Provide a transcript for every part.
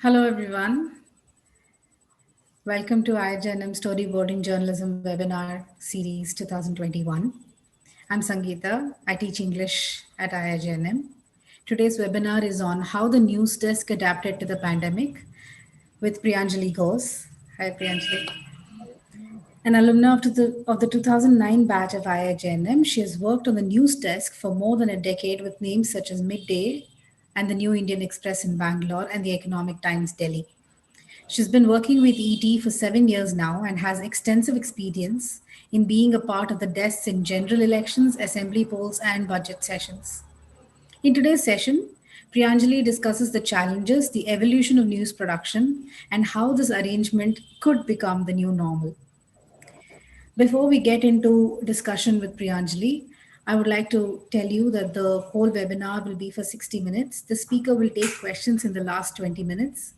Hello, everyone. Welcome to IJNM Storyboarding Journalism Webinar Series 2021. I'm Sangeeta. I teach English at IIJNM. Today's webinar is on how the news desk adapted to the pandemic with Priyanjali Ghose. Hi, Priyanjali. An alumna of the 2009 batch of IIJNM, she has worked on the news desk for more than a decade with names such as Midday and the New Indian Express in Bangalore and the Economic Times Delhi. She's been working with ET for 7 years now and has extensive experience in being a part of the desks in general elections, assembly polls, and budget sessions. In today's session, Priyanjali discusses the challenges, the evolution of news production, and how this arrangement could become the new normal. Before we get into discussion with Priyanjali, I would like to tell you that the whole webinar will be for 60 minutes. The speaker will take questions in the last 20 minutes.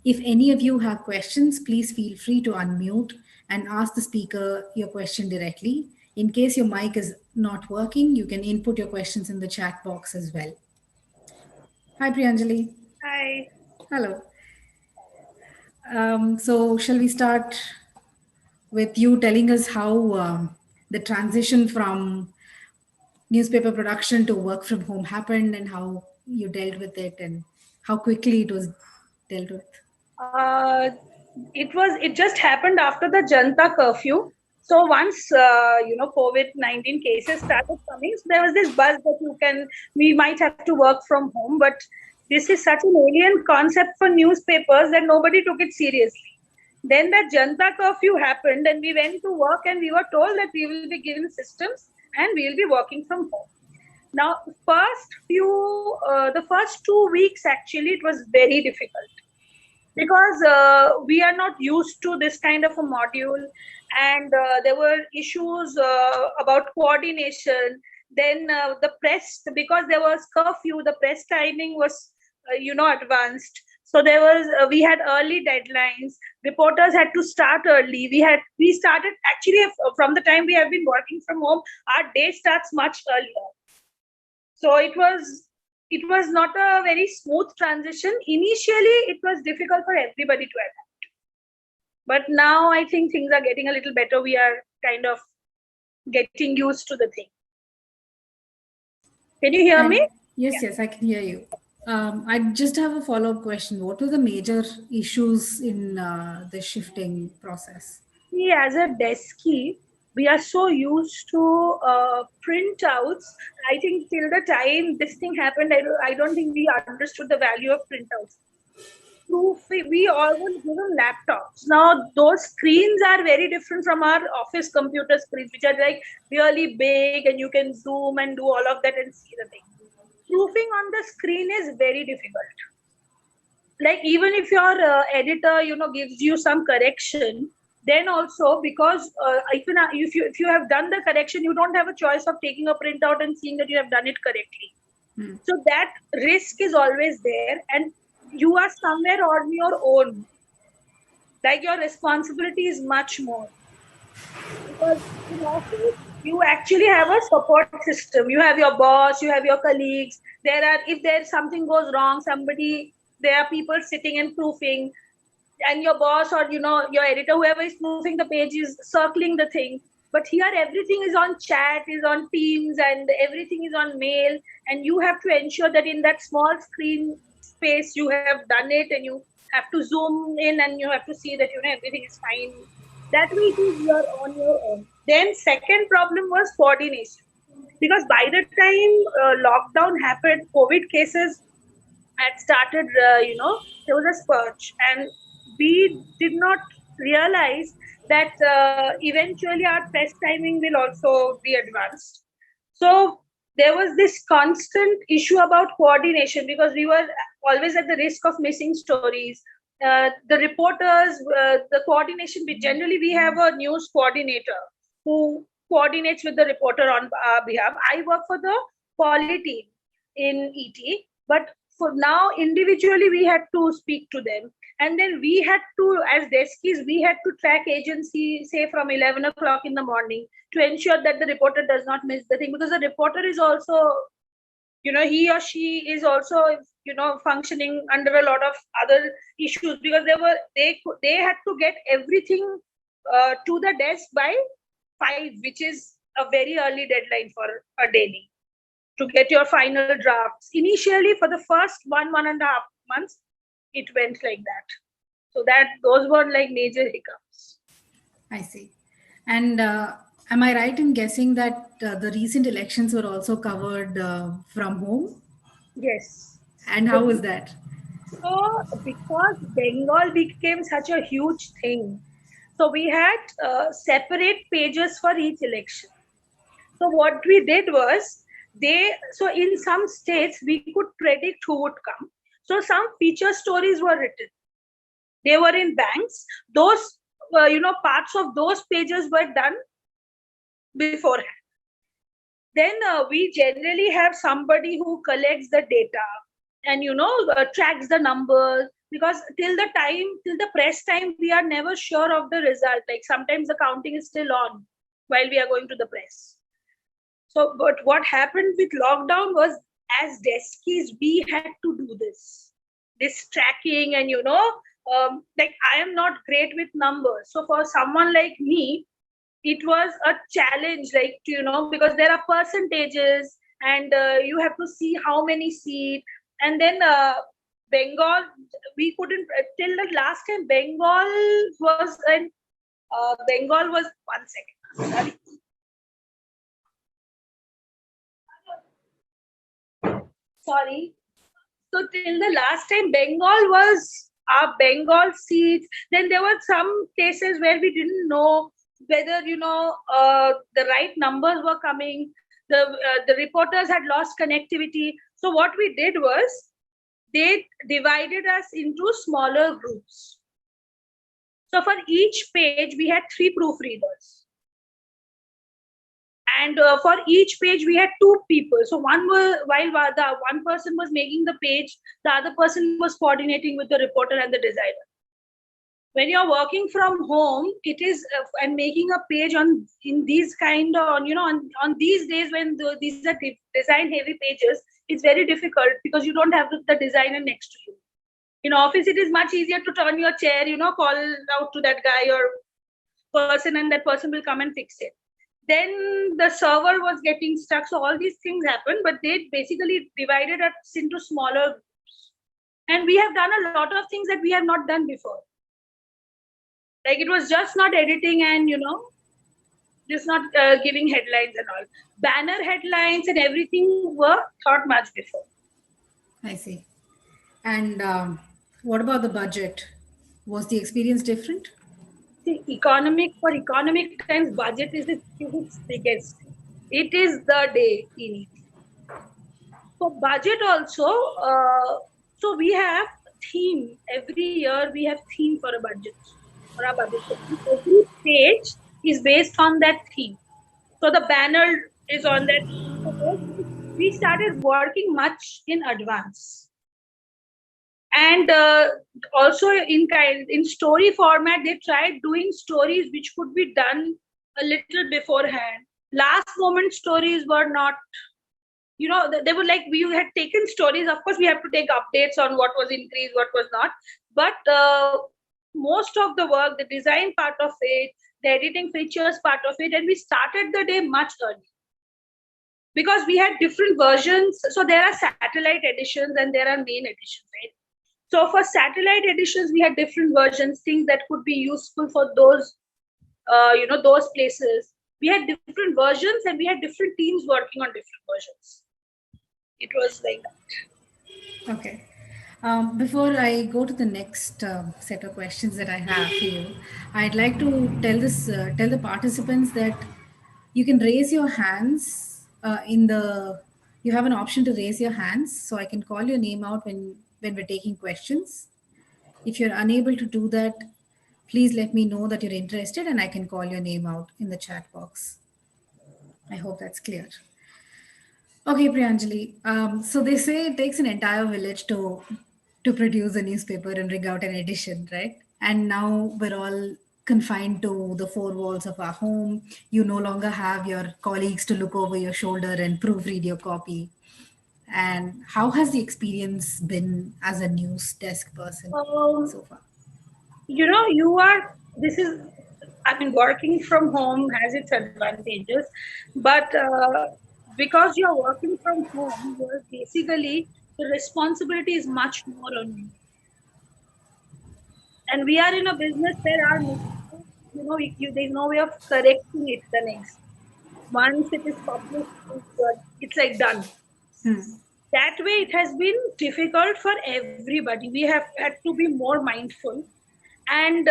If any of you have questions, please feel free to unmute and ask the speaker your question directly. In case your mic is not working, you can input your questions in the chat box as well. Hi, Priyanjali. Hi. Hello. So, shall we start with you telling us how the transition from newspaper production to work from home happened and how you dealt with it and how quickly it was dealt with? It just happened after the Janta curfew. So once COVID-19 cases started coming, so there was this buzz that we might have to work from home. But this is such an alien concept for newspapers that nobody took it seriously. Then the Janta curfew happened, and we went to work, and we were told that we will be given systems and we will be working from home. Now, the first 2 weeks actually, it was very difficult because we are not used to this kind of a module, and there were issues about coordination. Then the press, because there was curfew, the press timing was advanced. So we had early deadlines. Reporters had to start early. We started actually from the time we have been working from home, our day starts much earlier. So it was not a very smooth transition. Initially, it was difficult for everybody to adapt. But now I think things are getting a little better. We are kind of getting used to the thing. Can you hear me? Yes, I can hear you. I just have a follow-up question. What were the major issues in the shifting process? See, as a deskie, we are so used to printouts. I think till the time this thing happened, I don't think we understood the value of printouts. We all were given laptops. Now, those screens are very different from our office computer screens, which are like really big and you can zoom and do all of that and see the thing. Proofing on the screen is very difficult. Like even if your editor, gives you some correction, then also because if you have done the correction, you don't have a choice of taking a printout and seeing that you have done it correctly. So that risk is always there, and you are somewhere on your own. Like your responsibility is much more. Because in office, you actually have a support system. You have your boss, you have your colleagues. If there's something goes wrong, there are people sitting and proofing, and your boss or your editor, whoever is proofing the page, is circling the thing. But here everything is on chat, is on Teams, and everything is on mail, and you have to ensure that in that small screen space you have done it, and you have to zoom in and you have to see that everything is fine. That way it is you're on your own. Then second problem was coordination, because by the time lockdown happened, COVID cases had started, there was a spurge, and we did not realize that eventually our press timing will also be advanced. So there was this constant issue about coordination, because we were always at the risk of missing stories. The reporters, the coordination, generally we have a news coordinator who coordinates with the reporter on our behalf. I work for the quality in ET, but for now individually we had to speak to them, and then we had to, as deskies, we had to track agency, say from 11 o'clock in the morning, to ensure that the reporter does not miss the thing, because the reporter is also, he or she is also functioning under a lot of other issues, because they had to get everything to the desk by 5, which is a very early deadline for a daily, to get your final drafts. Initially, for the first 1.5 months, it went like that. So those were like major hiccups. I see. And am I right in guessing that the recent elections were also covered from home? Yes. And how was that? So because Bengal became such a huge thing, so we had separate pages for each election. So what we did was, so in some states we could predict who would come. So some feature stories were written. They were in banks. Those, parts of those pages were done beforehand. Then we generally have somebody who collects the data and tracks the numbers, because till the press time, we are never sure of the result. Like sometimes the counting is still on while we are going to the press. So, but what happened with lockdown was, as deskies, we had to do this tracking, and like I am not great with numbers. So for someone like me, it was a challenge, like because there are percentages, and you have to see how many seats, and then Bengal, we couldn't till the last time. Bengal was 1 second. Sorry. Sorry. So till the last time, Bengal was our Bengal seats. Then there were some cases where we didn't know whether the right numbers were coming. The reporters had lost connectivity. So what we did was, they divided us into smaller groups. So for each page, we had 3 proofreaders. And for each page, we had 2 people. So while the one person was making the page, the other person was coordinating with the reporter and the designer. When you're working from home, it is and making a page in these kind of on these days when these are design heavy pages, it's very difficult because you don't have the designer next to you. In office, it is much easier to turn your chair, call out to that guy or person, and that person will come and fix it. Then the server was getting stuck. So all these things happened, but they basically divided us into smaller groups. And we have done a lot of things that we have not done before. Like it was just not editing and, just not giving headlines and all. Banner headlines and everything were thought much before. I see. And what about the budget? Was the experience different? See, for economic times, budget is its biggest. It is the day in it. For budget also, so we have theme. Every year we have theme for a budget. For our budget. Every page is based on that theme. So the banner is on that. We started working much in advance. And also in story format, they tried doing stories which could be done a little beforehand. Last moment stories were not, they were like, we had taken stories. Of course, we have to take updates on what was increased, what was not. But most of the work, the design part of it, the editing features part of it, and we started the day much early. Because we had different versions. So there are satellite editions and there are main editions, right? So for satellite editions, we had different versions, things that could be useful for those, those places. We had different versions and we had different teams working on different versions. It was like that. Okay. Before I go to the next set of questions that I have for you, I'd like to tell the participants that you can raise your hands you have an option to raise your hands, so I can call your name out when we're taking questions. If you're unable to do that, please let me know that you're interested and I can call your name out in the chat box. I hope that's clear. Okay, Priyanjali. So they say it takes an entire village to produce a newspaper and rig out an edition, right? And now we're all confined to the 4 walls of our home. You no longer have your colleagues to look over your shoulder and proofread your copy. And how has the experience been as a news desk person Um, so far? this is, I mean, working from home has its advantages, but because you're working from home, you're basically, the responsibility is much more on you. And we are in a business where there's no way of correcting it the next. Once it is published, it's like done. Hmm. That way, it has been difficult for everybody. We have had to be more mindful, and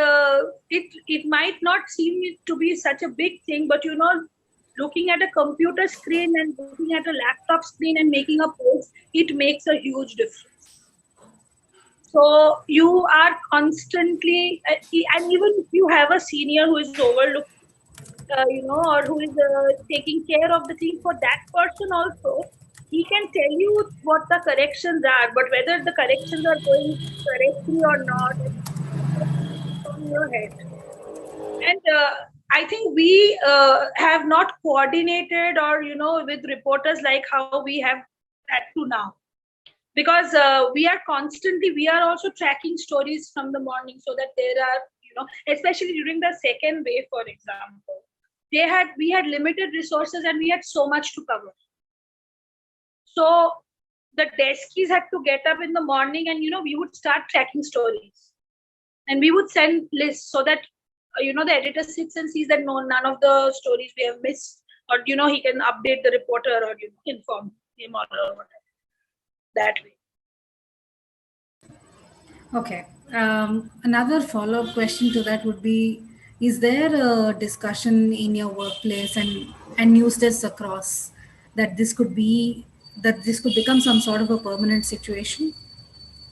it might not seem to be such a big thing, but looking at a computer screen and looking at a laptop screen and making a post, it makes a huge difference. So you are constantly, and even if you have a senior who is overlooking, or who is taking care of the thing for that person also, he can tell you what the corrections are, but whether the corrections are going correctly or not, it's on your head. And I think we have not coordinated, or with reporters like how we have had to now, because we are also tracking stories from the morning, so that there are, especially during the second wave, for example, we had limited resources and we had so much to cover. So the deskies had to get up in the morning, and we would start tracking stories, and we would send lists, so that the editor sits and sees that no, none of the stories we have missed, or he can update the reporter, or inform him, or whatever, that way. Okay. Another follow-up question to that would be: is there a discussion in your workplace and news desks across that this could become some sort of a permanent situation?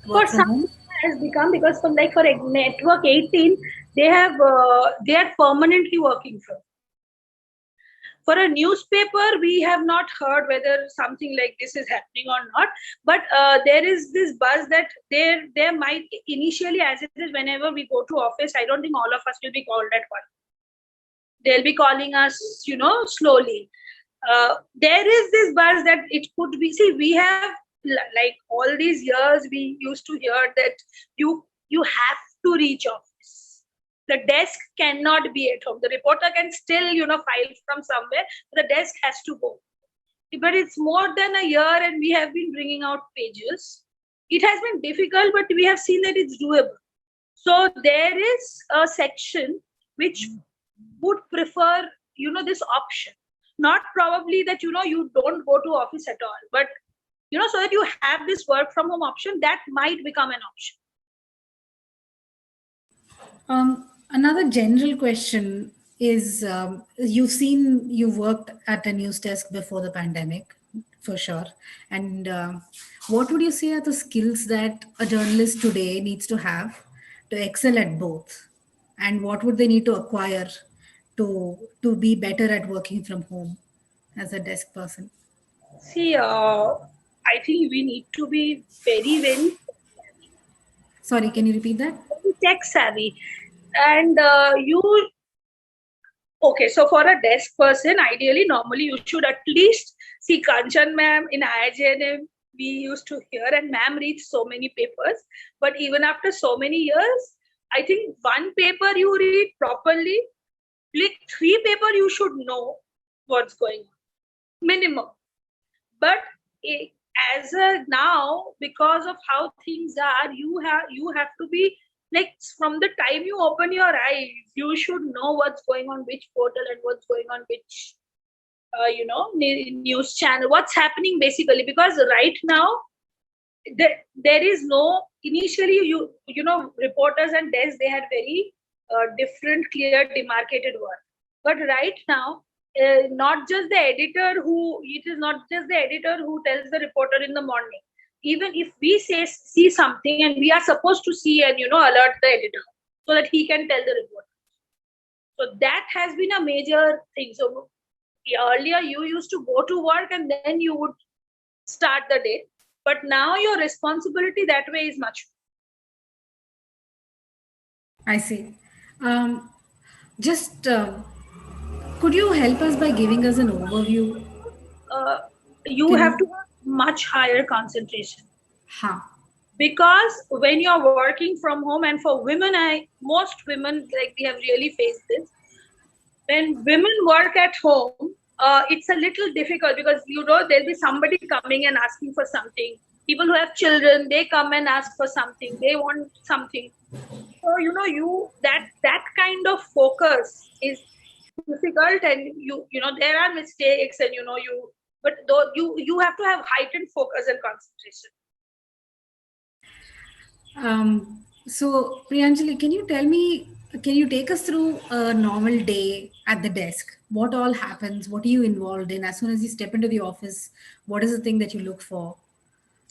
For Work from some, home. it has become, because for Network 18, they are permanently working from. For a newspaper, we have not heard whether something like this is happening or not, but there is this buzz that there might initially, as it is, whenever we go to office, I don't think all of us will be called at once. They'll be calling us, slowly. There is this buzz that it could be. See, we have, like, all these years we used to hear that you have to reach office. The desk cannot be at home. The reporter can still, file from somewhere. The desk has to go. But it's more than a year, and we have been bringing out pages. It has been difficult, but we have seen that it's doable. So there is a section which would prefer, this option. Not probably that, you don't go to office at all, but, so that you have this work from home option, that might become an option. Another general question is, you've worked at a news desk before the pandemic, for sure. And what would you say are the skills that a journalist today needs to have to excel at both? And what would they need to acquire to be better at working from home as a desk person? See, I think we need to be very, very Sorry, can you repeat that? tech savvy. And okay, so for a desk person, ideally, normally you should at least see Kanchan ma'am in IIJNM. We used to hear, and ma'am reads so many papers. But even after so many years, I think one paper you read properly, like 3 paper you should know what's going on, minimum. But as a now, because of how things are, you have to be, like, from the time you open your eyes, you should know what's going on which portal, and what's going on which news channel, what's happening, basically. Because right now there is no, initially, reporters and desks, they had very different, clear, demarcated work. But right now, it is not just the editor who tells the reporter in the morning. Even if we see something, and we are supposed to see and alert the editor, so that he can tell the reporter. So that has been a major thing. So earlier you used to go to work and then you would start the day, but now your responsibility that way is much. I see. Just Could you help us by giving us an overview? You have to have much higher concentration. Huh. Because when you're working from home, and for women, most women, like, we have really faced this. When women work at home, it's a little difficult because, you know, there'll be somebody coming and asking for something. People who have children, they come and ask for something. They want something. So, you know, that kind of focus is difficult, and you know, there are mistakes, and but though you have to have heightened focus and concentration. So, Priyanjali, can you take us through a normal day at the desk? What all happens? What are you involved in? As soon as you step into the office, what is the thing that you look for?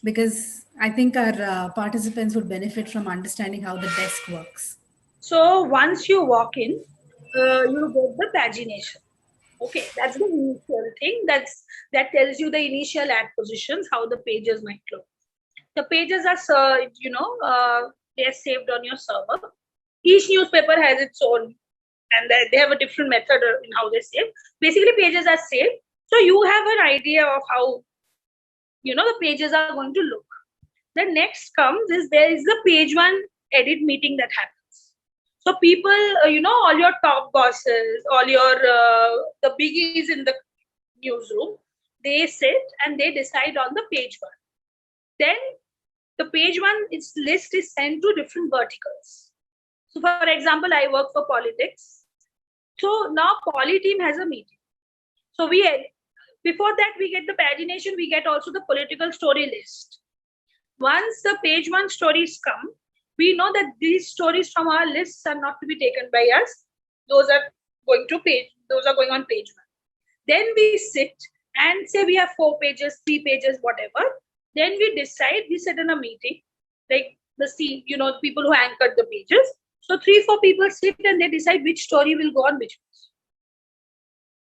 Because I think our participants would benefit from understanding how the desk works. So once you walk in, you get the pagination. Okay, that's the initial thing. That tells you the initial ad positions, how the pages might look. The pages are, they're saved on your server. Each newspaper has its own, and they have a different method in how they save. Basically, pages are saved, so you have an idea of how, the pages are going to look. The next comes is there is the page one edit meeting that happens. So people, all your top bosses, all your the biggies in the newsroom, they sit and they decide on the page one. Then the page one list is sent to different verticals. So for example, I work for politics. So now Poly team has a meeting. So before that we get the pagination, we get also the political story list. Once the page one stories come, we know that these stories from our lists are not to be taken by us. Those are going on page one. Then we sit and say we have 4 pages, 3 pages, whatever. Then we decide, we sit in a meeting, like the people who anchored the pages. So 3-4 people sit and they decide which story will go on which page.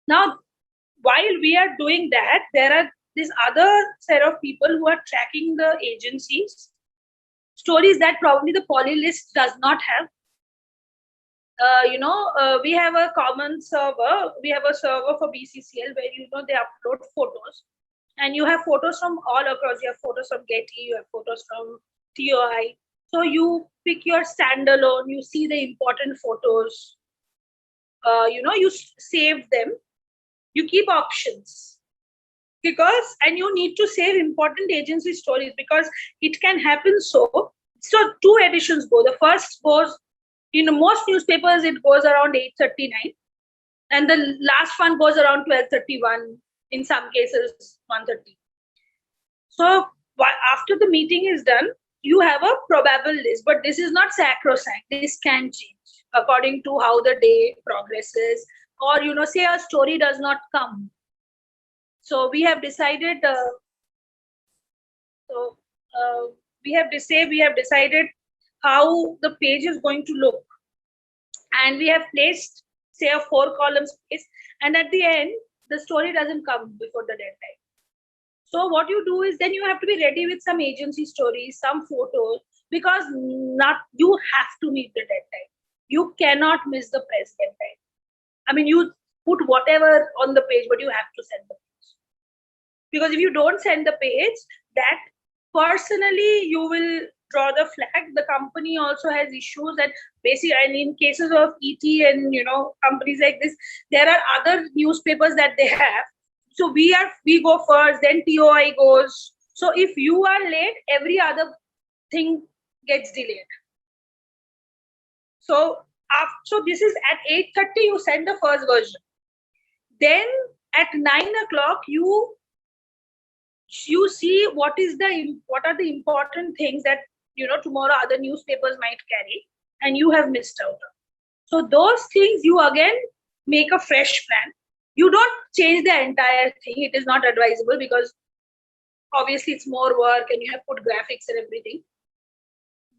Now, while we are doing that, there are this other set of people who are tracking the agencies, stories that probably the Poly list does not have. We have a common server. We have a server for BCCL where, they upload photos. And you have photos from all across. You have photos from Getty, you have photos from TOI. So you pick your standalone, you see the important photos. You save them. You keep options. And you need to save important agency stories because it can happen so 2 editions go. The first goes, most newspapers, it goes around 8:39. And the last one goes around 12:31. In some cases 1:30. So after the meeting is done, you have a probable list, but this is not sacrosanct. This can change according to how the day progresses, or say a story does not come. So we have decided. We have decided how the page is going to look, and we have placed, say, a 4 column space, and at the end the story doesn't come before the deadline. So what you do is then you have to be ready with some agency stories, some photos, because you have to meet the deadline. You cannot miss the press deadline. I mean, you put whatever on the page, but you have to send the page. Because if you don't send the page, that personally you will draw the flag. The company also has issues that basically, and in cases of ET and companies like this, there are other newspapers that they have. So we go first, then TOI goes. So if you are late, every other thing gets delayed. So this is at 8:30 you send the first version. Then at 9 o'clock you see what are the important things that tomorrow other newspapers might carry and you have missed out on. So those things you again make a fresh plan. You don't change the entire thing. It is not advisable because obviously it's more work and you have put graphics and everything.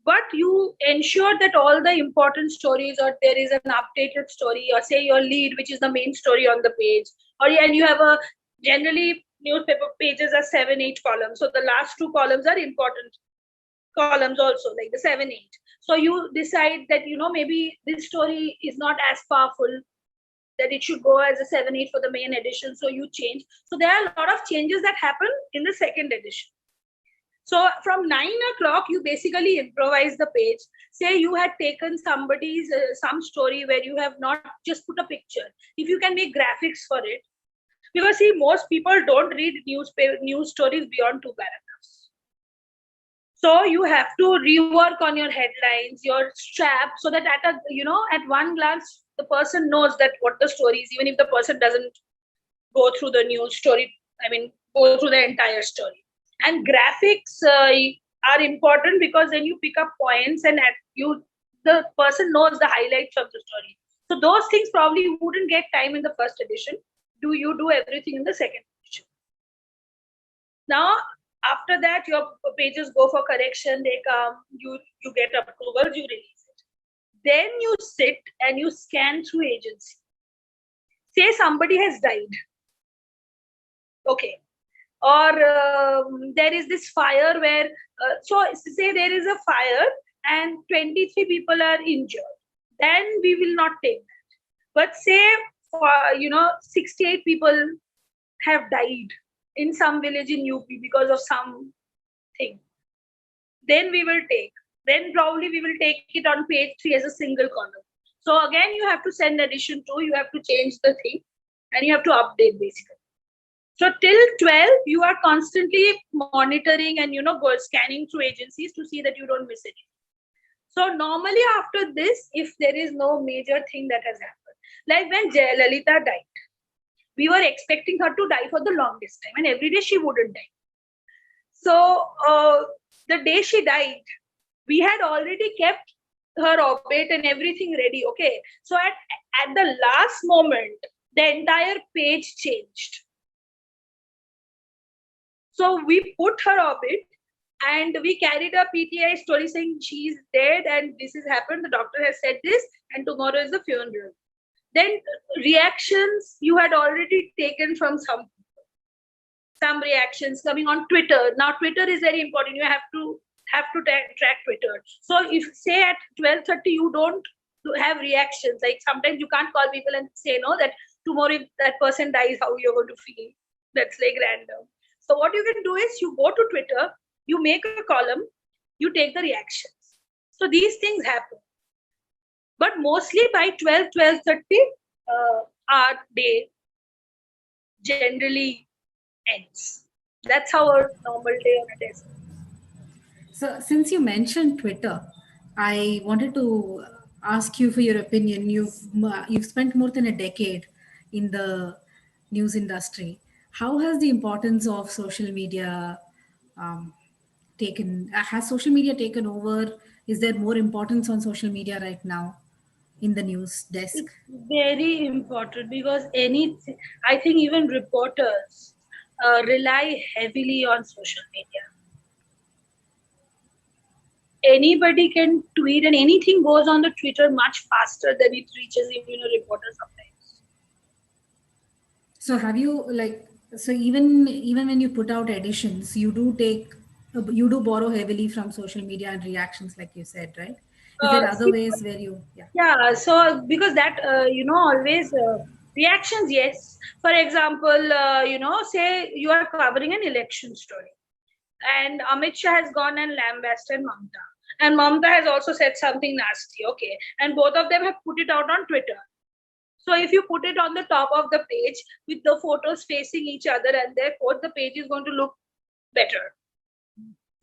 But you ensure that all the important stories, or there is an updated story, or say your lead, which is the main story on the page, and you have generally newspaper pages are 7-8 columns. So the last 2 columns are important columns also, like the 7-8. So you decide that, maybe this story is not as powerful. that it should go as a 7/8 for the main edition. So you change. So there are a lot of changes that happen in the second edition. So from 9 o'clock, you basically improvise the page. Say you had taken somebody's some story where you have not just put a picture. If you can make graphics for it, because see, most people don't read news stories beyond 2 paragraphs. So you have to rework on your headlines, your strap, so that at one glance the person knows that what the story is, even if the person doesn't go through the news story. Go through the entire story. And graphics are important because then you pick up points and the person knows the highlights of the story. So those things probably wouldn't get time in the first edition. You do everything in the second edition. Now, after that, your pages go for correction. They come, you get approvals, you release it. Then you sit and you scan through agency. Say somebody has died. Okay. Or there is this fire where, so say there is a fire and 23 people are injured. Then we will not take that. But say, 68 people have died in some village in UP because of something. Then we will take. Then probably we will take it on page 3 as a single column. So again, you have to send edition 2, you have to change the thing and you have to update basically. So till 12, you are constantly monitoring and scanning through agencies to see that you don't miss anything. So normally after this, if there is no major thing that has happened, like when Jayalalitha died, we were expecting her to die for the longest time, and every day she wouldn't die. So the day she died, we had already kept her obit and everything ready. Okay, so at the last moment, the entire page changed. So we put her obit and we carried a PTI story saying she's dead and this has happened. The doctor has said this and tomorrow is the funeral. Then reactions you had already taken from some people. Some reactions coming on Twitter. Now Twitter is very important. You have to track Twitter. So if say at 12:30 you don't have reactions, like sometimes you can't call people and say no that tomorrow if that person dies, how you're going to feel. That's like random. So what you can do is you go to Twitter, you make a column, you take the reactions. So these things happen. But mostly by 12:30, our day generally ends. That's how a normal day on a desk. So since you mentioned Twitter, I wanted to ask you for your opinion. You've spent more than a decade in the news industry. How has the importance of social media has social media taken over? Is there more importance on social media right now in the news desk? It's very important because I think even reporters rely heavily on social media. Anybody can tweet and anything goes on the Twitter much faster than it reaches even a reporter sometimes. So have you even when you put out editions, you do borrow heavily from social media and reactions, like you said, right? Is there other ways where you Yeah, so because that always reactions, yes. For example, say you are covering an election story and Amit Shah has gone and lambasted Mamta, and Mamta has also said something nasty, okay, and both of them have put it out on Twitter. So if you put it on the top of the page with the photos facing each other and therefore the page is going to look better.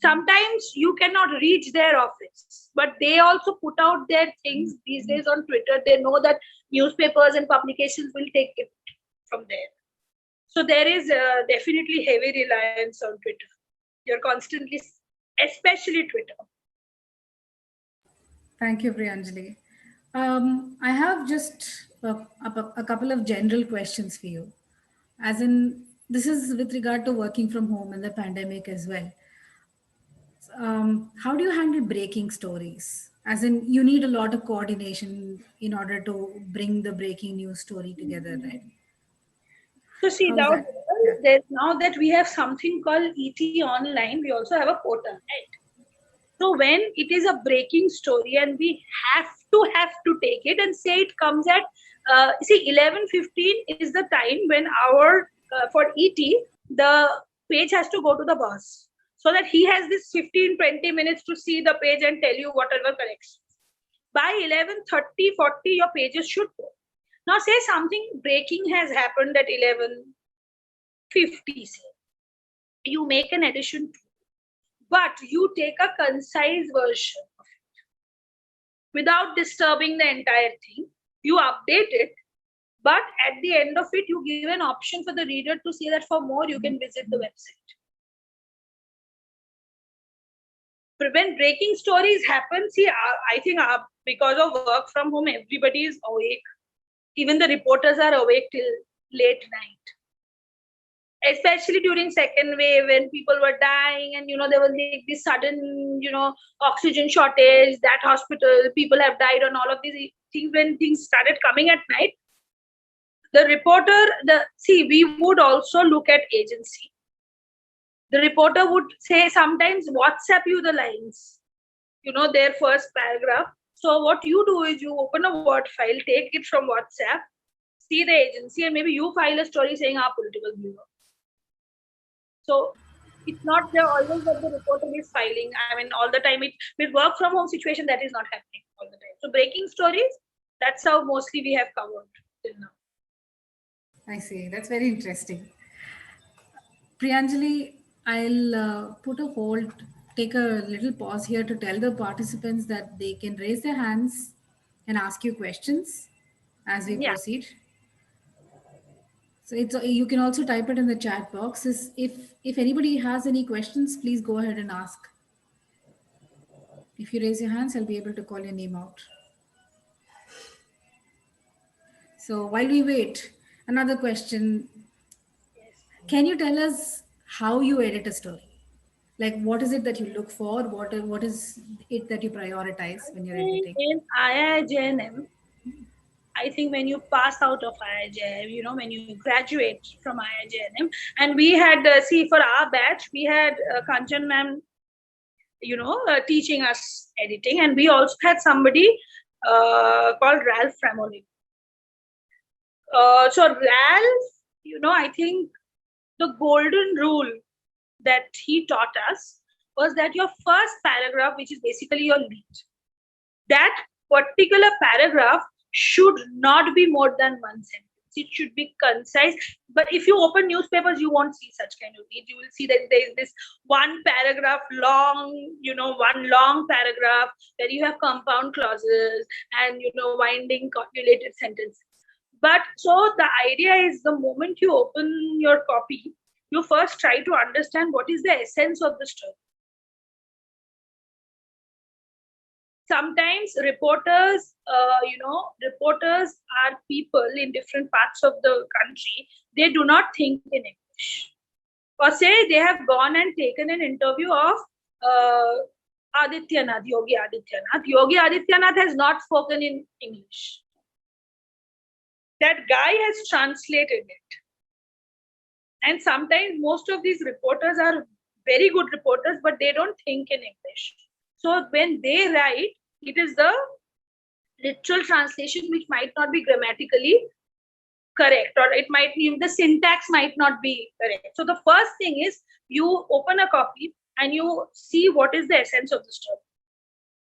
Sometimes you cannot reach their office, but they also put out their things these days on Twitter. They know that newspapers and publications will take it from there. So there is definitely heavy reliance on Twitter. You're constantly, especially Twitter. Thank you, Priyanjali. I have just a couple of general questions for you. As in, this is with regard to working from home and the pandemic as well. How do you handle breaking stories? As in, you need a lot of coordination in order to bring the breaking news story together, right? So see, now that we have something called ET Online, we also have a portal, right? So when it is a breaking story and we have to take it, and say it comes at See, 11:15 is the time when our for ET the page has to go to the boss, so that he has this 15-20 minutes to see the page and tell you whatever corrections. By 11:30, 40, your pages should go. Now, say something breaking has happened at 11:50. Say you make an addition to, but you take a concise version of it without disturbing the entire thing. You update it, but at the end of it, you give an option for the reader to see that for more, you can visit the website. When breaking stories happen, see, I think because of work from home, everybody is awake. Even the reporters are awake till late night. Especially during second wave, when people were dying and, there was this sudden, oxygen shortage, that hospital, people have died on all of these things. When things started coming at night, the reporter, we would also look at agency. The reporter would say sometimes WhatsApp you the lines, their first paragraph. So what you do is you open a Word file, take it from WhatsApp, see the agency, and maybe you file a story saying our political bureau. So it's not there always that the reporter is filing. I mean, all the time with work from home situation, that is not happening all the time. So breaking stories, that's how mostly we have covered till now. I see. That's very interesting. Priyanjali, I'll put a hold, take a little pause here to tell the participants that they can raise their hands and ask you questions as we proceed. So you can also type it in the chat box. If anybody has any questions, please go ahead and ask. If you raise your hands, I'll be able to call your name out. So while we wait, another question. Can you tell us how you edit a story? Like, what is it that you look for? What is it that you prioritize when you're editing? In IIJNM, I think when you pass out of IIJNM, when you graduate from IIJNM, and we had, for our batch, we had Kanchan ma'am, teaching us editing, and we also had somebody called Ralph Framoli. So Ralph, I think the golden rule that he taught us was that your first paragraph, which is basically your lead, that particular paragraph should not be more than one sentence. It should be concise. But if you open newspapers, you won't see such kind of lead. You will see that there is this one paragraph long, one long paragraph where you have compound clauses and, winding calculated sentences. But so the idea is the moment you open your copy, you first try to understand what is the essence of the story. Sometimes reporters are people in different parts of the country. They do not think in English. Or say they have gone and taken an interview of Adityanath, Yogi Adityanath. Yogi Adityanath has not spoken in English. That guy has translated it. And sometimes most of these reporters are very good reporters, but they don't think in English. So when they write, it is the literal translation which might not be grammatically correct, or it might be the syntax might not be correct. So the first thing is you open a copy and you see what is the essence of the story.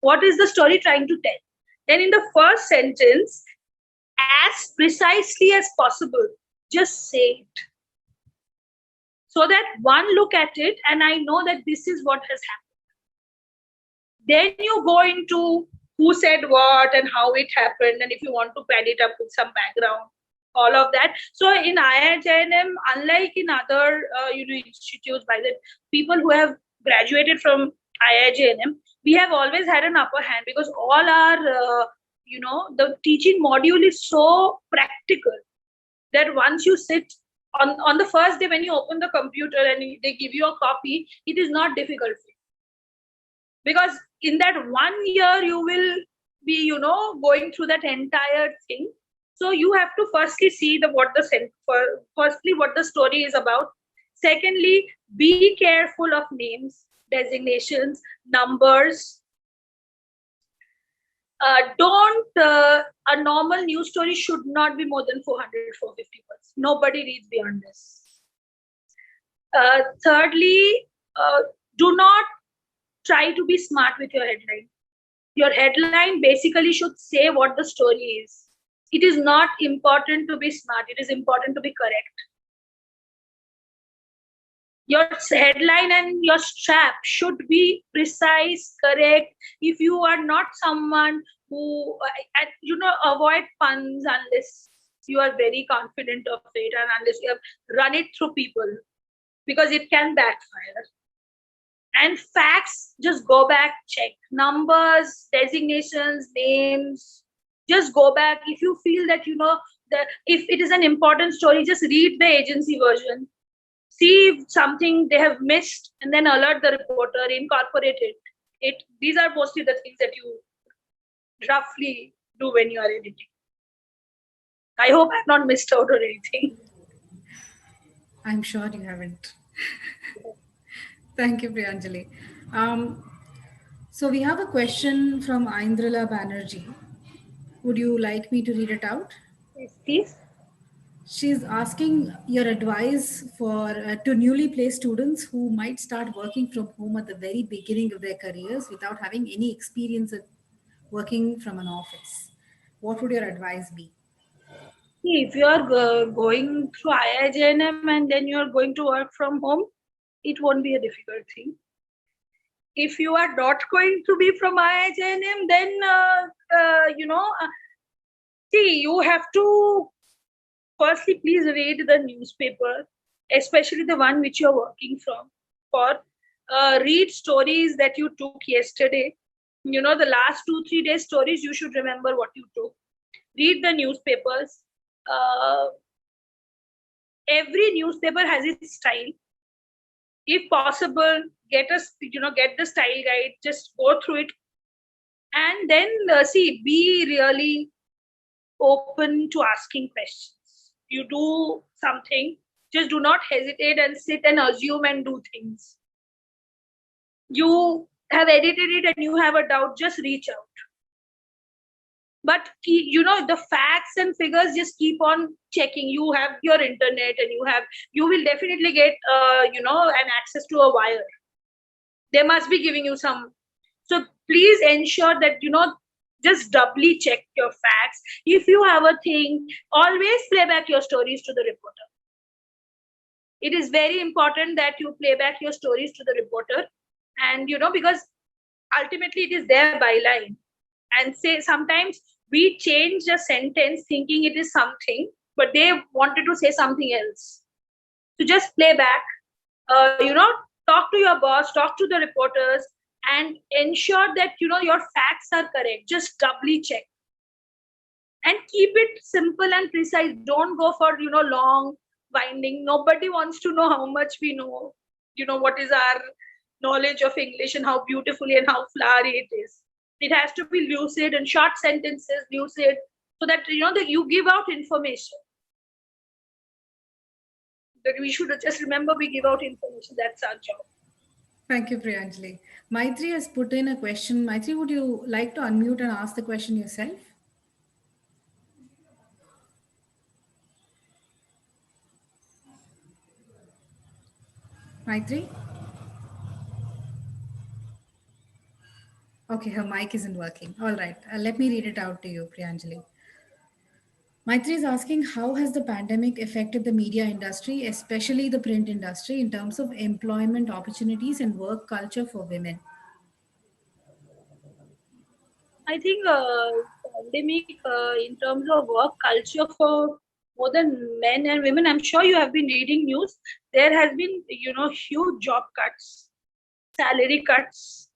What is the story trying to tell? Then in the first sentence, as precisely as possible, just say it. So that one look at it and I know that this is what has happened. Then you go into who said what and how it happened, and if you want to pad it up with some background, all of that. So in IIJNM, unlike in other institutes, by the people who have graduated from IIJNM, we have always had an upper hand because all our the teaching module is so practical that once you sit on the first day when you open the computer and they give you a copy, it is not difficult for you. Because in that 1 year, you will be, going through that entire thing. So you have to firstly see what the story is about. Secondly, be careful of names, designations, numbers. A normal news story should not be more than 400, 450 words. Nobody reads beyond this. Thirdly, do not try to be smart with your headline. Your headline basically should say what the story is. It is not important to be smart. It is important to be correct. Your headline and your strap should be precise, correct. If you are not someone who, avoid puns unless you are very confident of it and unless you have run it through people, because it can backfire. And facts, just go back, check numbers, designations, names. Just go back. If you feel that, if it is an important story, just read the agency version. See if something they have missed and then alert the reporter, incorporate it. These are mostly the things that you roughly do when you are editing. I hope I've not missed out on anything. I'm sure you haven't. Thank you, Priyanjali. So we have a question from Aindrala Banerjee. Would you like me to read it out? Yes, please. She's asking your advice for to newly placed students who might start working from home at the very beginning of their careers without having any experience of working from an office. What would your advice be? If you are going through IIJNM and then you are going to work from home, it won't be a difficult thing. If you are not going to be from IIJNM, then see, you have to firstly please read the newspaper, especially the one which you're working from. For read stories that you took yesterday. The last 2-3 days stories, you should remember what you took. Read the newspapers. Every newspaper has its style. If possible, get the style guide, just go through it, and then be really open to asking questions. You do something, just do not hesitate and sit and assume and do things. You have edited it and you have a doubt, just reach out. But the facts and figures, just keep on checking. You have your internet and you will definitely get an access to a wire. They must be giving you some. So please ensure that just doubly check your facts. If you have a thing, always play back your stories to the reporter. It is very important that you play back your stories to the reporter, and because ultimately it is their byline. And say sometimes we change a sentence thinking it is something, but they wanted to say something else. So just play back, talk to your boss, talk to the reporters, and ensure that your facts are correct. Just doubly check and keep it simple and precise. Don't go for long winding. Nobody wants to know how much we know, what is our knowledge of English and how beautifully and how flowery it is. It has to be lucid and short sentences, lucid, so that that you give out information. That we should just remember, we give out information. That's our job. Thank you, Priyanjali. Maitri has put in a question. Maitri, would you like to unmute and ask the question yourself? Maitri? Okay, her mic isn't working. All right, let me read it out to you, Priyanjali. Maitri is asking, how has the pandemic affected the media industry, especially the print industry, in terms of employment opportunities and work culture for women? I think pandemic in terms of work culture for more than men and women, I'm sure you have been reading news. There has been huge job cuts, salary cuts.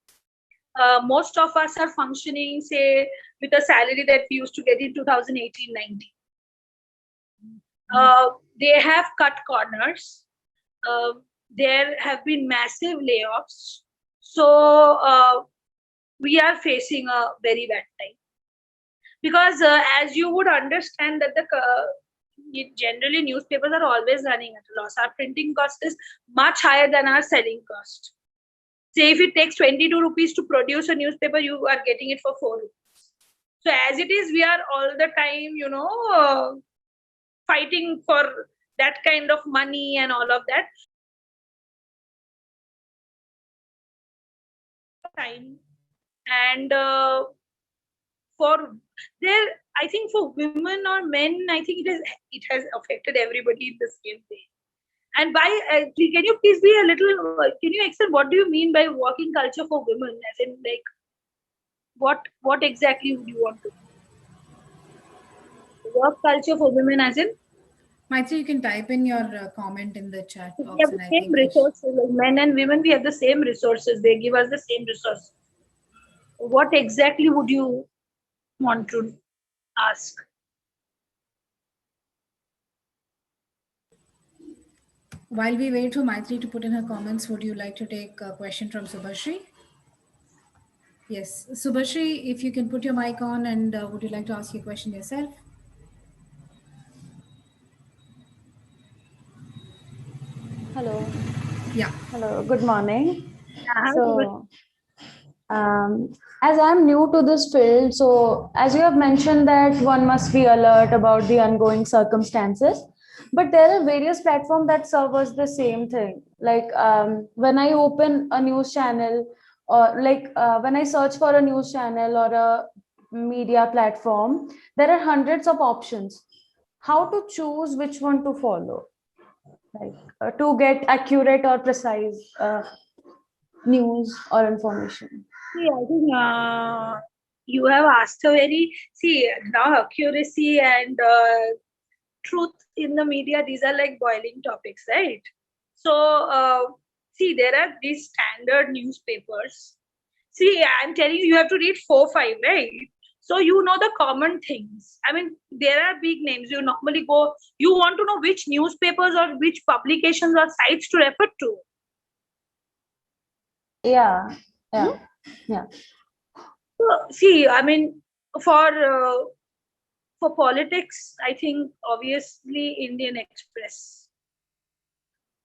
Most of us are functioning, say, with a salary that we used to get in 2018-19. They have cut corners. There have been massive layoffs. So we are facing a very bad time. Because as you would understand that generally newspapers are always running at a loss. Our printing cost is much higher than our selling cost. Say if it takes 22 rupees to produce a newspaper, you are getting it for 4 rupees. So as it is, we are all the time, fighting for that kind of money and all of that. Time and for there, I think for women or men, I think it has affected everybody in the same way. And can you please be a little? Can you explain what do you mean by working culture for women? As in, like, what exactly would you want to work culture for women? As in, Maitri, you can type in your comment in the chat we box, have the and I same think resources. Like men and women, we have the same resources. They give us the same resources. What exactly would you want to ask? while we wait for Maitri to put in her comments, would you like to take a question from Subhashri? Yes, Subhashri, if you can put your mic on, and would you like to ask your question yourself? Hello. Yeah. Hello. Good morning. Yeah, So, as I'm new to this field, so as you have mentioned that one must be alert about the ongoing circumstances, but there are various platforms that serve us the same thing. Like when I open a news channel, or like when I search for a news channel or a media platform, there are hundreds of options. How to choose which one to follow? Like to get accurate or precise news or information. see, I think you have asked a very now accuracy and truth in the media. These are like boiling topics, right? So see, there are these standard newspapers. See, I'm telling you, you have to read 4-5, right? So you know the common things. I mean, there are big names. You normally go. You want to know which newspapers or which publications or sites to refer to. Yeah, yeah, yeah. See, I mean, for politics, I think obviously Indian Express.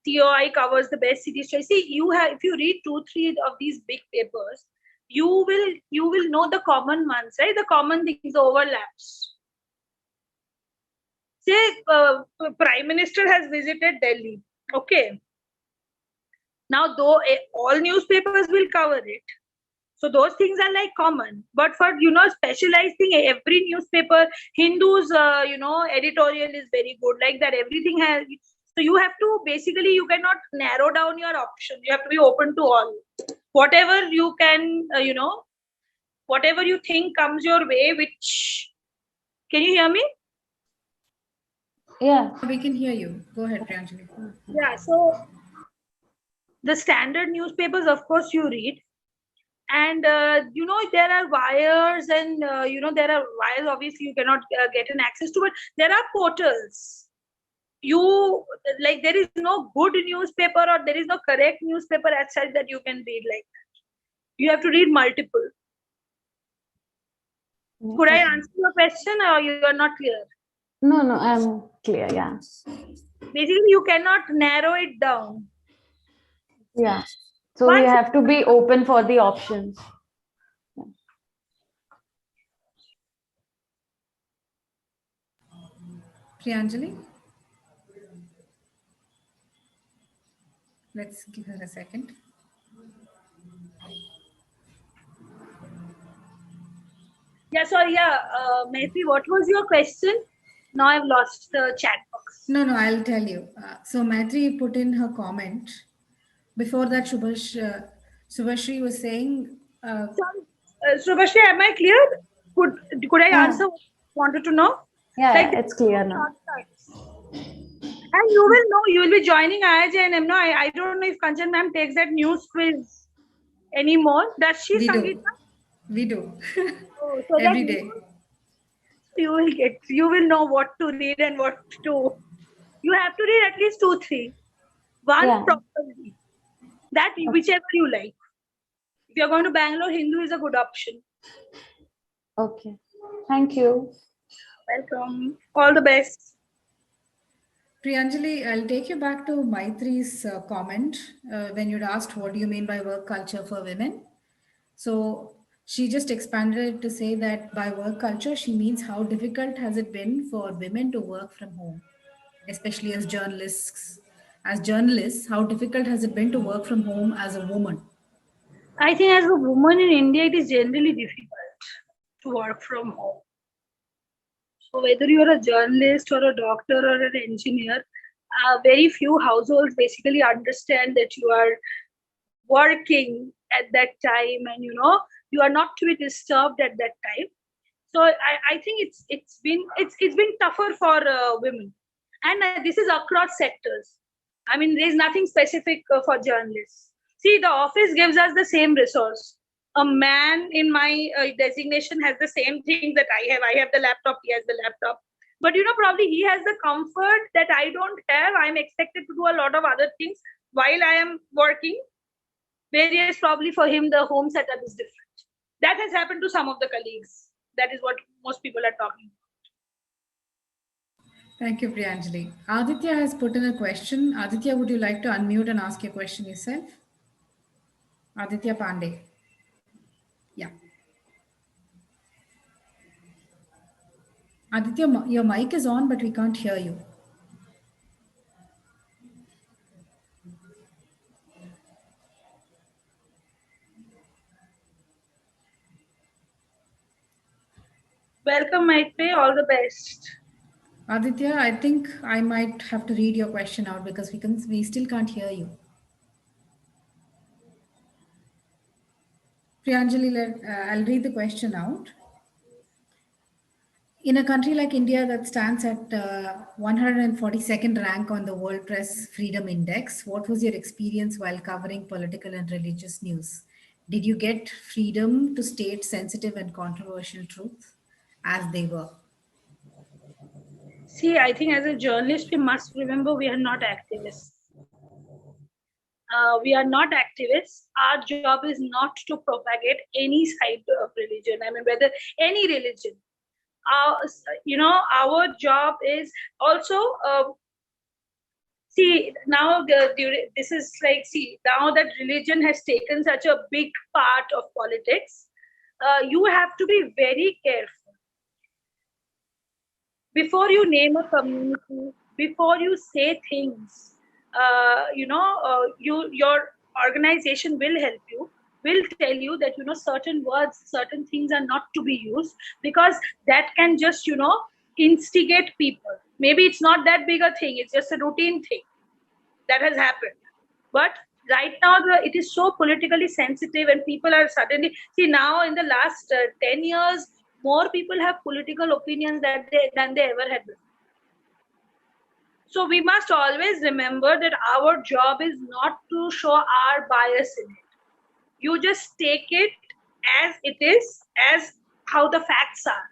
TOI covers the best city stories. See, you have if you read 2-3 of these big papers, you will know the common ones, right? The common things, the overlaps. Say, Prime Minister has visited Delhi. Okay. Now, though all newspapers will cover it, so those things are like common. But for specialized thing, every newspaper, Hindus, editorial is very good. Like that, everything has. So you have to basically you cannot narrow down your option. You have to be open to all. Whatever you can, whatever you think comes your way. Which can you hear me? Yeah. We can hear you. Go ahead, Priyanjali. Yeah. So the standard newspapers, of course, you read. And there are wires and there are wires obviously you cannot get an access to, but there are portals. You like there is no good newspaper or there is no correct newspaper as such that you can read like that. You have to read multiple. Could I answer your question or you are not clear? No, I'm clear. Yeah. Basically you cannot narrow it down. Yeah. So we have to be open for the options. Priyanjali? Let's give her a second. Yeah, sorry, Maitri, what was your question? Now I've lost the chat box. No, I'll tell you. So Maitri put in her comment. Before that, Subhashri was saying. Sorry, Subhashri, am I clear? Could I answer what you wanted to know? Yeah, Like, it's clear now. And you will know, you will be joining IIJNM. No, I don't know if Kanchan ma'am takes that news quiz anymore. Does she, Sangeeta? We do. Oh, so Every day. You will know what to read and what to. You have to read at least 2-3. One properly. That whichever you like. If you're going to Bangalore, Hindu is a good option. Okay. Thank you. Welcome. All the best. Priyanjali, I'll take you back to Maitri's comment when you'd asked, what do you mean by work culture for women? So She just expanded it to say that by work culture, she means how difficult has it been for women to work from home, especially as journalists. As journalists, how difficult has it been to work from home as a woman? I think as a woman in India, it is generally difficult to work from home. So whether you're a journalist or a doctor or an engineer, very few households basically understand that you are working at that time, and you are not to be disturbed at that time. So I think it's been tougher for women, and this is across sectors. I mean, there's nothing specific for journalists. See, the office gives us the same resource. A man in my designation has the same thing that I have. I have the laptop, he has the laptop. But probably he has the comfort that I don't have. I'm expected to do a lot of other things while I am working. Whereas probably for him, the home setup is different. That has happened to some of the colleagues. That is what most people are talking about. Thank you, Priyanjali. Aditya has put in a question. Aditya, would you like to unmute and ask your question yourself? Aditya Pandey. Yeah. Aditya, your mic is on, but we can't hear you. Welcome, Maitreyi. All the best. Aditya, I think I might have to read your question out because we still can't hear you. Priyanjali, I'll read the question out. In a country like India that stands at 142nd rank on the World Press Freedom Index, what was your experience while covering political and religious news? Did you get freedom to state sensitive and controversial truths as they were? See, I think as a journalist, we must remember we are not activists. We are not activists. Our job is not to propagate any side of religion. I mean, whether any religion. Our job is also see now this is like, see, now that religion has taken such a big part of politics, you have to be very careful before you name a community, before you say things. Your organization will help you, will tell you that certain words, certain things are not to be used, because that can just instigate people. Maybe it's not that big a thing, it's just a routine thing that has happened. But right now it is so politically sensitive, and people are suddenly, see, now in the last 10 years, more people have political opinions than they ever had before. So we must always remember that our job is not to show our bias in it. You just take it as it is, as how the facts are.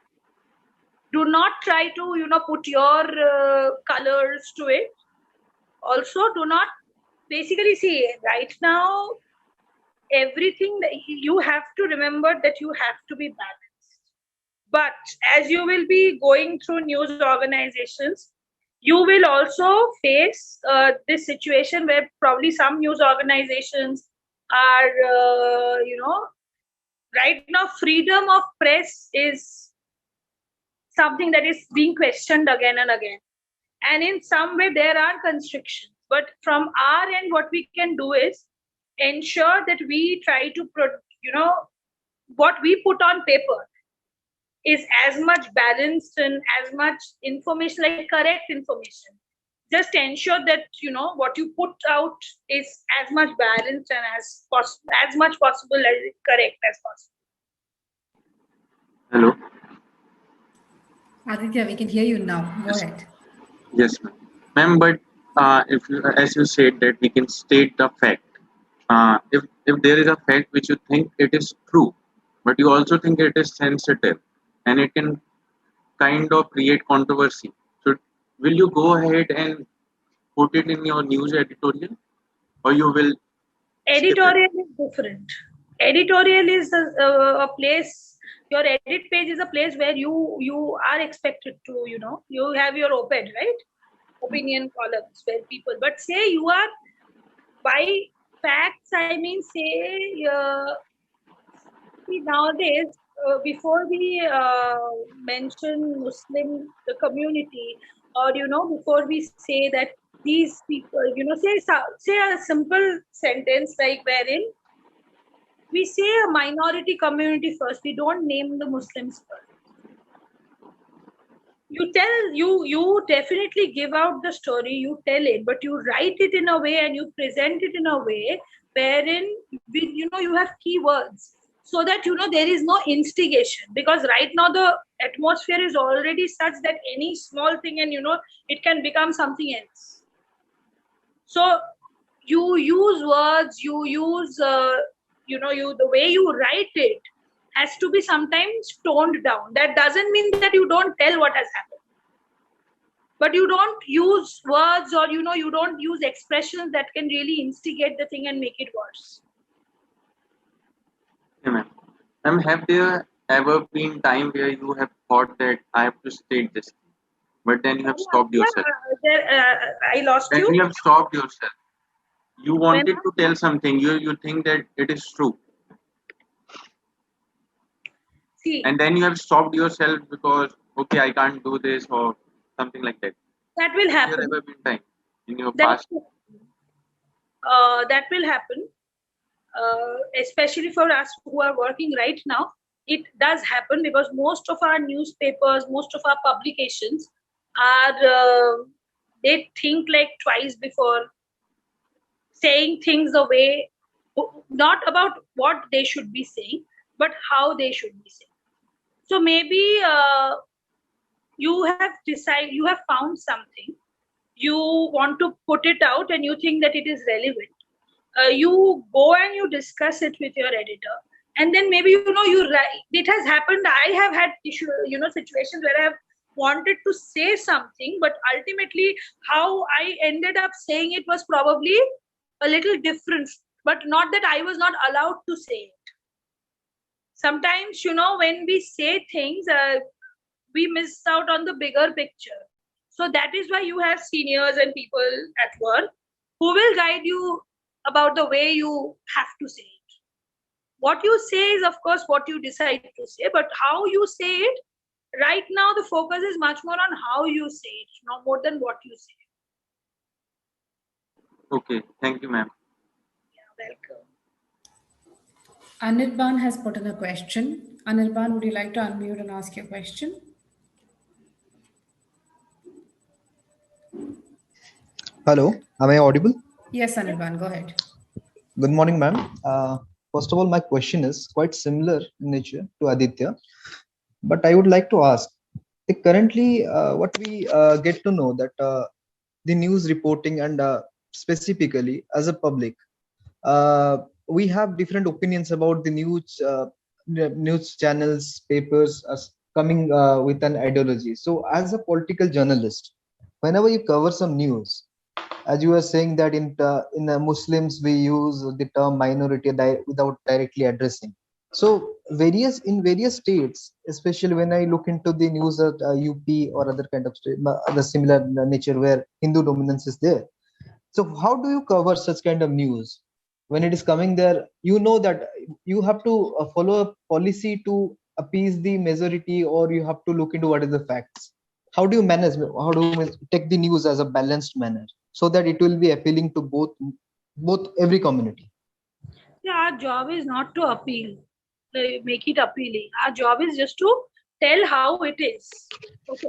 Do not try to, put your colors to it. Also, do not basically see right now, everything that you have to remember that you have to be balanced. But as you will be going through news organizations, you will also face this situation where probably some news organizations are, right now, freedom of press is something that is being questioned again and again. And in some way, there are constrictions. But from our end, what we can do is ensure that we try to, what we put on paper is as much balanced and as much information, like correct information. Just ensure that what you put out is as much balanced and as much possible as correct as possible. Hello. Aditya, we can hear you now. Go ahead. Yes, ma'am. But if as you said that we can state the fact, if there is a fact which you think it is true, but you also think it is sensitive, and it can kind of create controversy. So, will you go ahead and put it in your news editorial, or you will? Editorial is different. Editorial is a place. Your edit page is a place where you are expected to, you have your op-ed, right? Opinion columns where people. But say you are, by facts, I mean, say See, nowadays, before we mention Muslim the community, or before we say that these people, say a simple sentence like wherein we say a minority community first. We don't name the Muslims first. You definitely give out the story, you tell it, but you write it in a way and you present it in a way wherein you have keywords, so that there is no instigation, because right now the atmosphere is already such that any small thing and it can become something else. So you use words, you use the way you write it has to be sometimes toned down. That doesn't mean that you don't tell what has happened, but you don't use words, or you don't use expressions that can really instigate the thing and make it worse. Okay, ma'am. Ma'am, have there ever been time where you have thought that I have to state this, but then you have stopped yourself? I lost Then you. you have stopped yourself. You wanted When- to tell something. You think that it is true, See, and then you have stopped yourself because okay, I can't do this or something like that. that will Have there happen. ever been time in your That, past? that will happen, especially for us who are working right now. It does happen because most of our newspapers, most of our publications are, they think like twice before saying things the way, not about what they should be saying, but how they should be saying. So maybe you have found something, you want to put it out and you think that it is relevant. You go and you discuss it with your editor, and then maybe you write. It has happened. I have had situations where I have wanted to say something, but ultimately how I ended up saying it was probably a little different, but not that I was not allowed to say it. Sometimes when we say things, we miss out on the bigger picture. So that is why you have seniors and people at work who will guide you about the way you have to say it. What you say is, of course, what you decide to say, but how you say it, right now the focus is much more on how you say it, not more than what you say. Okay, thank you, ma'am. Yeah, welcome. Anirban has put in a question. Anirban, would you like to unmute and ask your question? Hello, am I audible? Yes, Anirban, go ahead. Good morning, ma'am. First of all, my question is quite similar in nature to Aditya, but I would like to ask, currently what we get to know that the news reporting and specifically as a public, we have different opinions about the news channels, papers as coming with an ideology. So as a political journalist, whenever you cover some news, as you were saying that in Muslims we use the term minority without directly addressing. So in various states, especially when I look into the news at UP or other kind of state, other similar nature where Hindu dominance is there. So how do you cover such kind of news when it is coming there? You know that you have to follow a policy to appease the majority, or you have to look into what is the facts. How do you manage? How do you take the news as a balanced manner so that it will be appealing to both every community? Yeah, our job is not to appeal, make it appealing. Our job is just to tell how it is. Okay.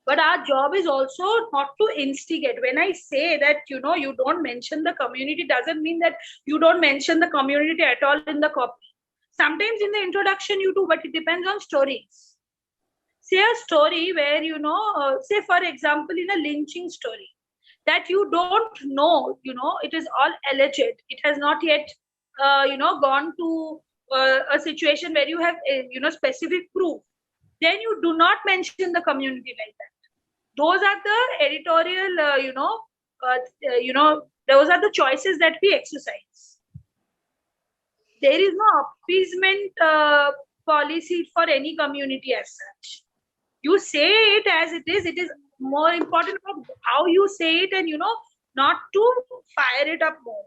But our job is also not to instigate. When I say that, you don't mention the community, doesn't mean that you don't mention the community at all in the copy. Sometimes in the introduction you do, but it depends on stories. Say a story where, say for example, in a lynching story, that you don't know, it is all alleged. It has not yet, gone to a situation where you have, specific proof. Then you do not mention the community like that. Those are the editorial, those are the choices that we exercise. There is no appeasement policy for any community as such. You say it as it is. It is more important about how you say it, and not to fire it up more.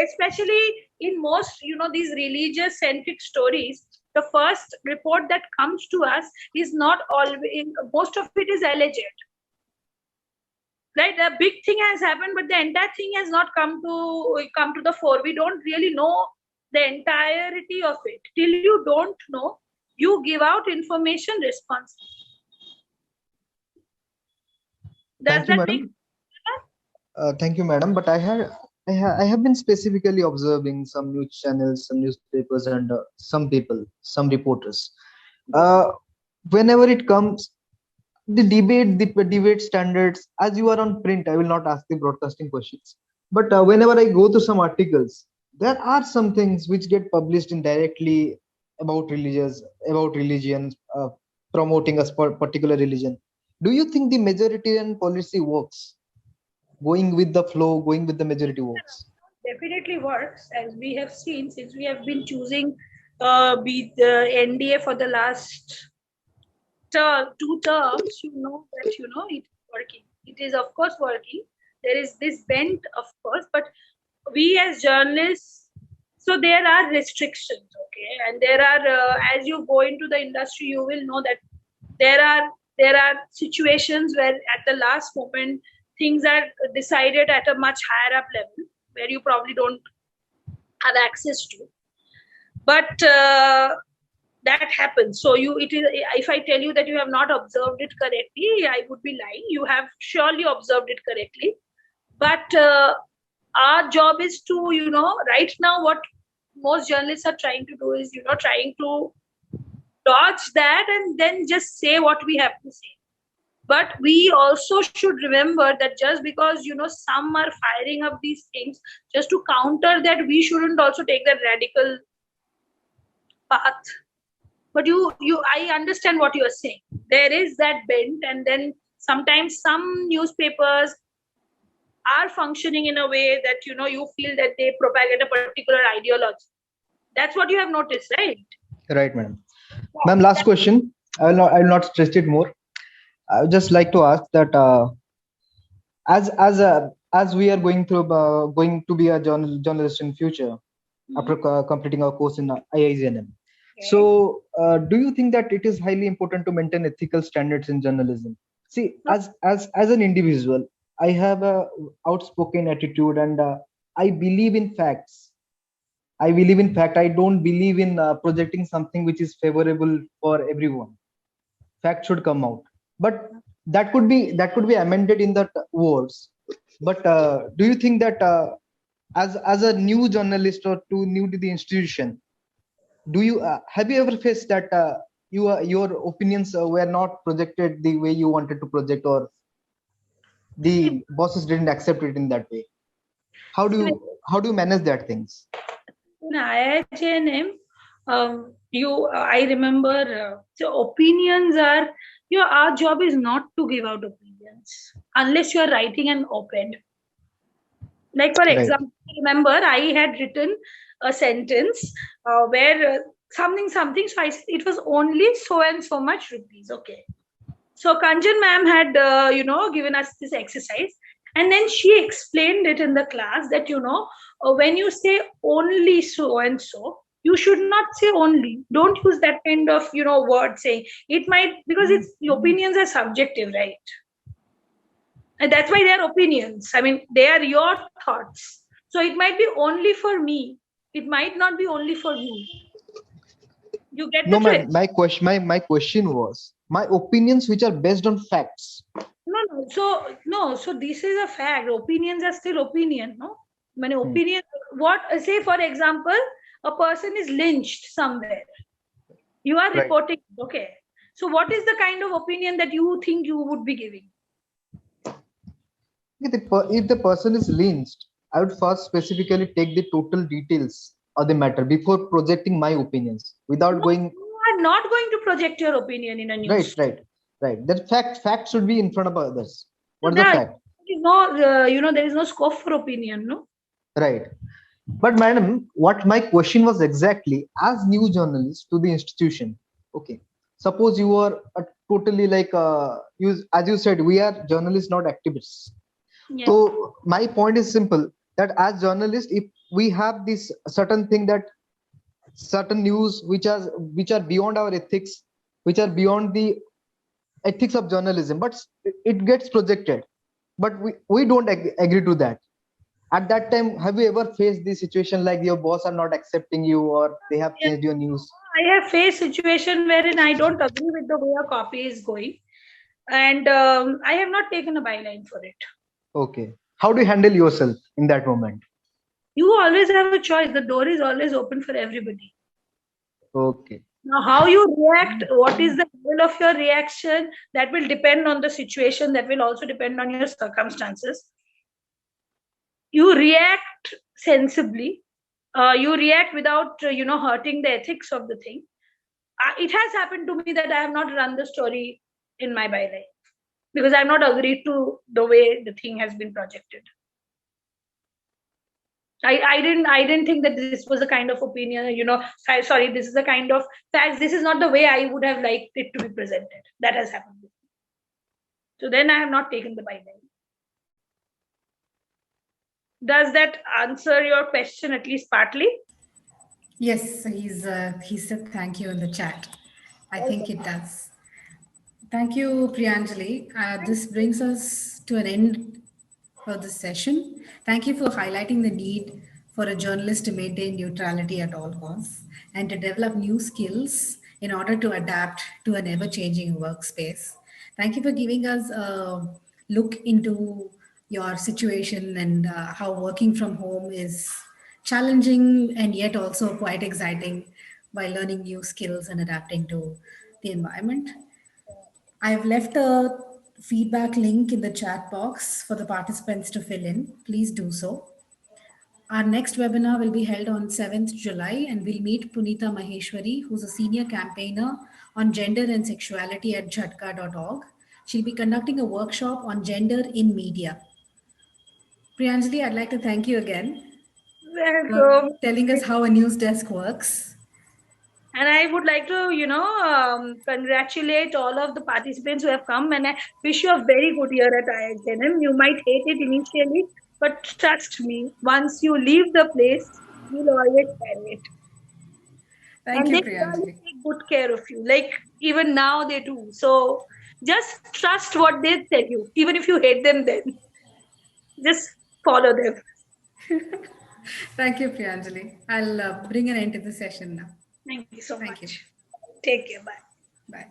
Especially in most these religious centric stories, the first report that comes to us is not always, most of it is alleged. Right, a big thing has happened, but the entire thing has not come to the fore. We don't really know the entirety of it. Till you don't know, you give out information responsibly. Does Thank you, that make madam. Thank you, madam. But I have been specifically observing some news channels, some newspapers, and some people, some reporters. Whenever it comes the debate standards, as you are on print, I will not ask the broadcasting questions. But whenever I go to some articles, there are some things which get published indirectly about religions, promoting a particular religion. Do you think the majoritarian policy works? Going with the flow, going with the majority works? definitely works, as we have seen since we have been choosing the NDA for the last 2 terms. You know that it's working. It is of course working. There is this bent, of course, but we as journalists, so there are restrictions, okay, and there are as you go into the industry, you will know that there are situations where at the last moment things are decided at a much higher up level where you probably don't have access to, but that happens. So if I tell you that you have not observed it correctly, I would be lying. You have surely observed it correctly, but our job is to right now what most journalists are trying to do is trying to dodge that and then just say what we have to say. But we also should remember that just because some are firing up these things, just to counter that, we shouldn't also take that radical path. But I understand what you are saying. There is that bent, and then sometimes some newspapers are functioning in a way that you feel that they propagate a particular ideology. That's what you have noticed, right? Right, madam. Ma'am, last question. I will not stress it more. I would just like to ask that as we are going to be a journalist in future after completing our course in IIGNM. So, do you think that it is highly important to maintain ethical standards in journalism? See, as an individual, I have a outspoken attitude, and I believe in facts. I believe in fact. I don't believe in projecting something which is favorable for everyone. Fact should come out, but that could be amended in the words. But do you think that as a new journalist or new to the institution, do you have you ever faced that your opinions were not projected the way you wanted to project, or the bosses didn't accept it in that way? How do you manage that things? In IIGNM, I remember so opinions are our job is not to give out opinions unless you are writing an op-ed. Like for example, remember I had written a sentence where something. So it was only so and so much rupees. Okay. So Kanchan ma'am had given us this exercise, and then she explained it in the class that when you say only so and so, you should not say only. Don't use that kind of word saying. It might, because opinions are subjective, right? And that's why they are opinions. I mean, they are your thoughts. So it might be only for me. It might not be only for you. You get the drift? My question was my opinions which are based on facts. No. So this is a fact. Opinions are still opinion, no? Many opinion. What say, for example, a person is lynched somewhere. You are reporting, okay. So what is the kind of opinion that you think you would be giving? If the person is lynched, I would first specifically take the total details of the matter before projecting my opinions without going. You are not going to project your opinion in a news. Right. That fact should be in front of others. What is the fact? There is no scope for opinion, no? Right. But madam, what my question was exactly, as new journalist to the institution, okay, suppose you are totally like as you said, we are journalists, not activists. Yes. So my point is simple, that as journalists, if we have this certain thing that certain news which are beyond our ethics, which are beyond the ethics of journalism, but it gets projected. But we don't agree to that. At that time, have you ever faced the situation like your boss are not accepting you or they have Yeah. changed your news? I have faced situation wherein I don't agree with the way a copy is going, and I have not taken a byline for it. Okay. How do you handle yourself in that moment? You always have a choice. The door is always open for everybody. Okay. Now, how you react, what is the level of your reaction, that will depend on the situation, that will also depend on your circumstances. You react sensibly, you react without, hurting the ethics of the thing. It has happened to me that I have not run the story in my byline because I have not agreed to the way the thing has been projected. I didn't think that this was a kind of opinion, sorry, this is a kind of facts. This is not the way I would have liked it to be presented. That has happened. So then I have not taken the byline. Does that answer your question at least partly? Yes, he said thank you in the chat. I think it does. Thank you, Priyanjali. This brings us to an end for this session. Thank you for highlighting the need for a journalist to maintain neutrality at all costs and to develop new skills in order to adapt to an ever-changing workspace. Thank you for giving us a look into your situation and how working from home is challenging and yet also quite exciting by learning new skills and adapting to the environment. I've left a feedback link in the chat box for the participants to fill in. Please do so. Our next webinar will be held on 7th July and we'll meet Punita Maheshwari, who's a senior campaigner on gender and sexuality at jhatka.org. She'll be conducting a workshop on gender in media. Priyanjali, I'd like to thank you again for telling us how a news desk works. And I would like to, congratulate all of the participants who have come, and I wish you a very good year at IIJNM. You might hate it initially, but trust me, once you leave the place, you'll always carry it. Thank and you, they Priyanjali. really take good care of you. Like even now they do. So just trust what they tell you, even if you hate them. Then just follow them. Thank you, Priyanjali. I'll bring an end to the session now. Thank you so Thank much. you. Take care. Bye. Bye.